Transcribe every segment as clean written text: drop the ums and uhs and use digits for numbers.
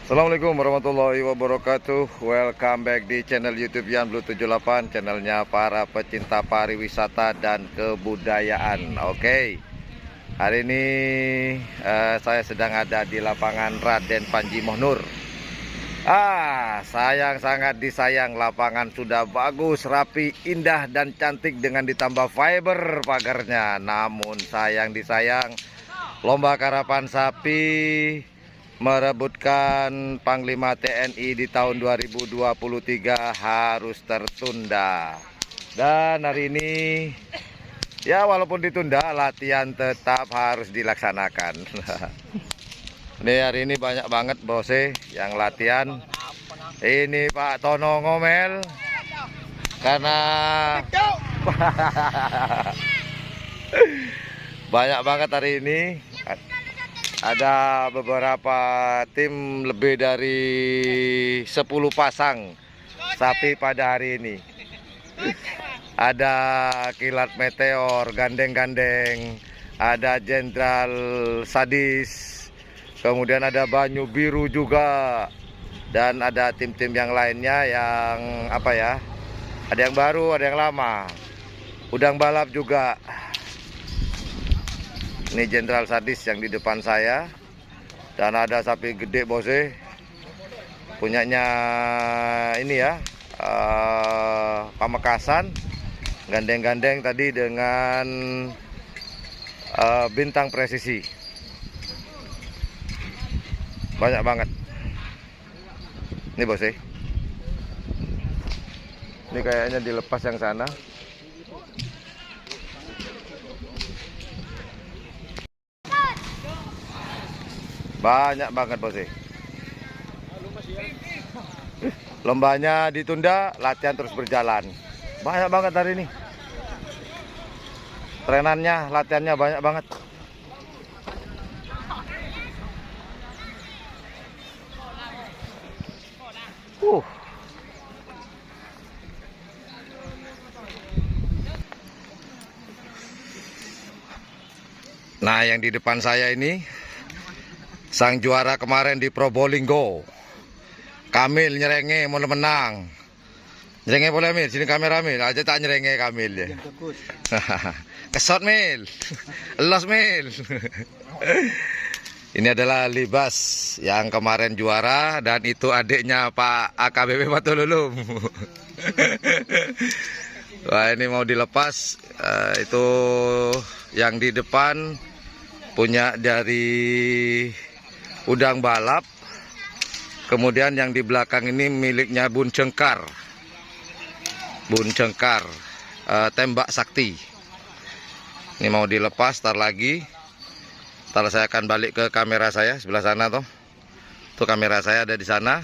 Assalamualaikum warahmatullahi wabarakatuh. Welcome back di channel YouTube Yan Blue 78, channelnya para pecinta pariwisata dan kebudayaan. Oke, hari ini saya sedang ada di lapangan Raden Panji Mohnur. Sayang, sangat disayang, lapangan sudah bagus, rapi, indah dan cantik dengan ditambah fiber pagarnya. Namun sayang disayang, lomba karapan sapi merebutkan Panglima TNI di tahun 2023 harus tertunda. Dan hari ini ya walaupun ditunda, latihan tetap harus dilaksanakan. Ini hari ini banyak banget bose yang latihan. Ini Pak Tono ngomel karena banyak banget hari ini. Ada beberapa tim, lebih dari 10 pasang sapi pada hari ini. Ada Kilat Meteor, Gandeng-Gandeng, ada Jenderal Sadis, kemudian ada Banyu Biru juga, dan ada tim-tim yang lainnya yang apa ya, ada yang baru, ada yang lama. Udang balap juga. Ini Jenderal Sadis yang di depan saya. Dan ada sapi gede bose, punyanya ini ya, Pamekasan. Gandeng-gandeng tadi dengan Bintang Presisi. Banyak banget. Ini bose, ini kayaknya dilepas yang sana. Banyak banget bos. Lombanya ditunda, latihan terus berjalan. Banyak banget hari ini. Trenannya, latihannya banyak banget. Nah, yang di depan saya ini sang juara kemarin di Probolinggo, Kamil nyerenge mau menang. Nyerenge boleh Mil, sini kamera Mil, aja tak nyerenge Kamil ya. Kesot Mil, los Mil. Ini adalah Libas yang kemarin juara, dan itu adiknya Pak AKBP Patululum. Wah, ini mau dilepas. Itu yang di depan punya dari Udang Balap. Kemudian yang di belakang ini miliknya Bun Cengkar. Bun Cengkar, Tembak Sakti. Ini mau dilepas, tar lagi. Ntar saya akan balik ke kamera saya sebelah sana toh. Tuh kamera saya ada di sana.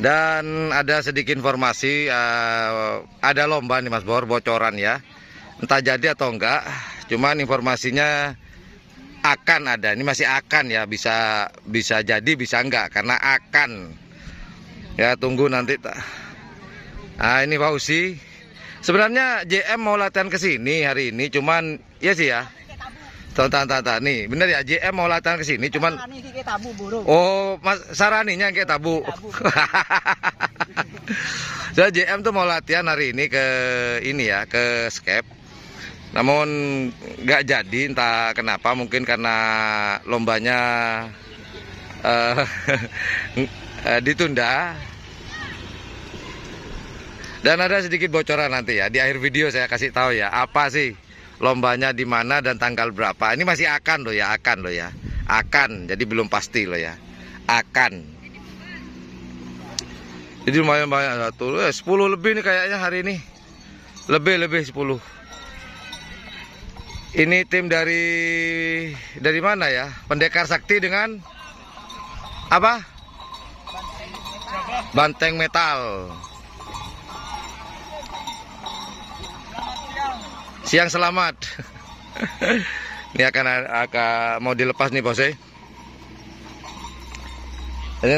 Dan ada sedikit informasi, ada lomba nih Mas Bor, bocoran ya. Entah jadi atau enggak, cuman informasinya akan ada. Ini masih akan ya, bisa jadi bisa enggak, karena akan ya, tunggu nanti. Nah, ini Pak Usi, sebenarnya JM mau latihan ke sini hari ini, cuman ya sih ya, nih bener ya, JM mau latihan ke sini, cuman oh Mas Saraninya kayak tabu. So, JM tuh mau latihan hari ini ke ini ya, ke Skep. Namun nggak jadi, entah kenapa, mungkin karena lombanya ditunda. Dan ada sedikit bocoran nanti ya, di akhir video saya kasih tahu ya, apa sih lombanya, di mana dan tanggal berapa. Ini masih akan loh ya, akan loh ya, akan, jadi belum pasti loh ya, akan. Jadi lumayan banyak, 10 lebih nih kayaknya hari ini, lebih 10. Ini tim dari mana ya? Pendekar Sakti dengan apa? Banteng Metal. Siang selamat. Ini akan mau dilepas nih bos. Dan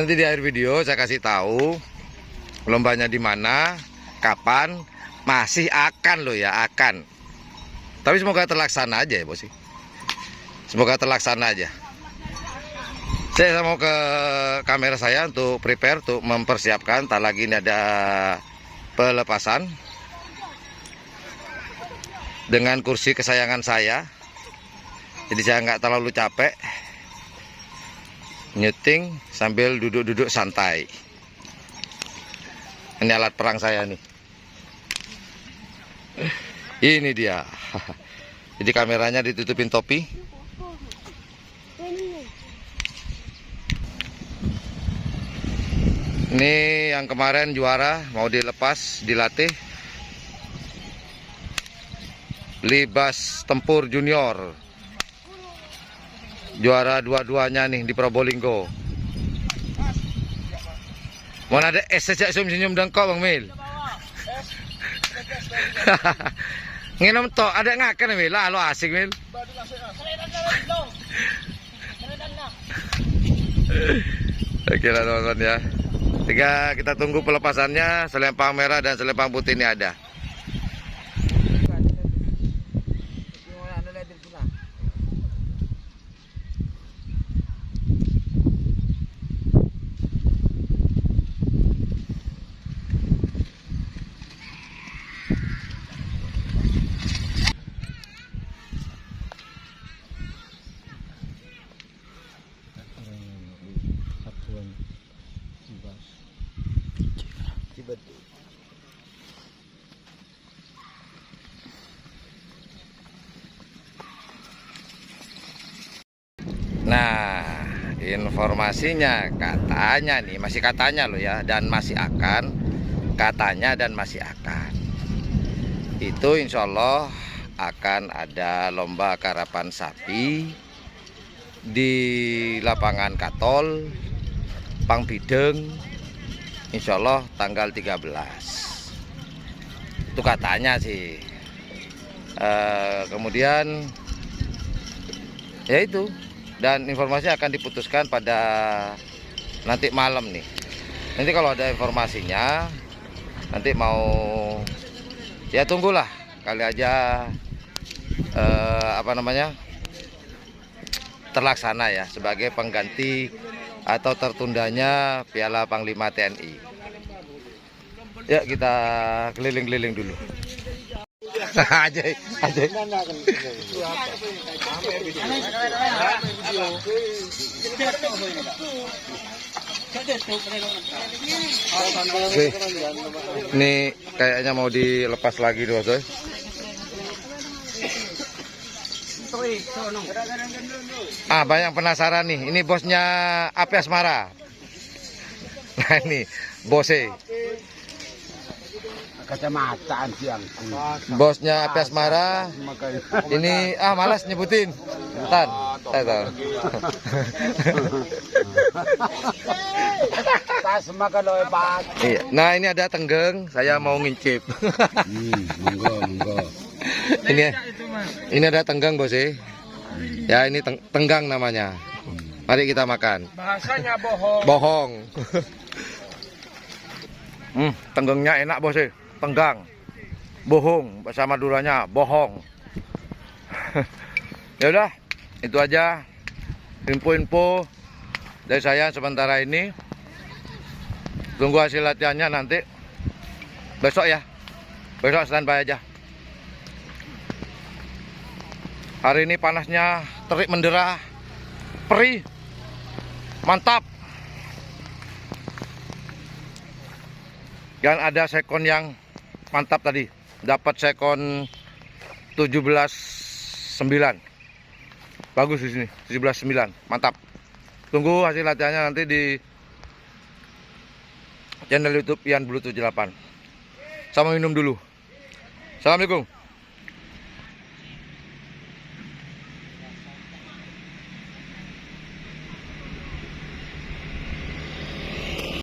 nanti di akhir video saya kasih tahu lombanya di mana, kapan, masih akan loh ya, akan. Tapi semoga terlaksana aja ya bos. Semoga terlaksana aja. Saya mau ke kamera saya untuk prepare, untuk mempersiapkan. Tak lagi ini ada pelepasan dengan kursi kesayangan saya. Jadi saya nggak terlalu capek nyuting sambil duduk-duduk santai. Ini alat perang saya nih. Ini dia. Jadi kameranya ditutupin topi. Ini yang kemarin juara mau dilepas, dilatih. Libas Tempur Junior. Juara dua-duanya nih di Probolinggo. Mana ada es sejak senyum dengkok Bang Mil. Nginom tok ada ngaken Mil. Lah lo asik Mil. Oke lah teman-teman ya. Kita tunggu pelepasannya. Selempang merah dan selempang putih ini ada. Nah, informasinya katanya nih, masih katanya loh ya, dan masih akan, katanya dan masih akan. Itu insya Allah akan ada lomba karapan sapi di lapangan Katol, Pangbideng, insya Allah tanggal 13. Itu katanya sih. Kemudian ya itu. Dan informasi akan diputuskan pada nanti malam nih. Nanti kalau ada informasinya, nanti mau ya tunggulah kali aja terlaksana ya sebagai pengganti atau tertundanya Piala Panglima TNI. Ya kita keliling-keliling dulu. aja. Oke. Ini kayaknya mau dilepas lagi doh, coy. Banyak penasaran nih. Ini bosnya Api Asmara. Nah ini bosnya. Kacamataan siang. Bosnya Api Asmara. Ini malas nyebutin. Ntar. Iya. Nah ini ada tenggeng. Saya mau ngincip. Monggo. Ini ada tenggeng bos ya. Ini tenggang namanya. Mari kita makan. Bahasanya bohong. Bohong. Tenggengnya enak bos Tenggang, bohong, bahasa Maduranya bohong. Ya udah, itu aja info-info dari saya sementara ini. Tunggu hasil latihannya nanti besok ya. Besok standby aja. Hari ini panasnya terik mendera, perih, mantap. Dan ada sekon yang mantap tadi, dapat sekon 17.9. Bagus di sini, 17.9, mantap. Tunggu hasil latihannya nanti di channel YouTube Ian Blue 78. Sama minum dulu. Assalamualaikum.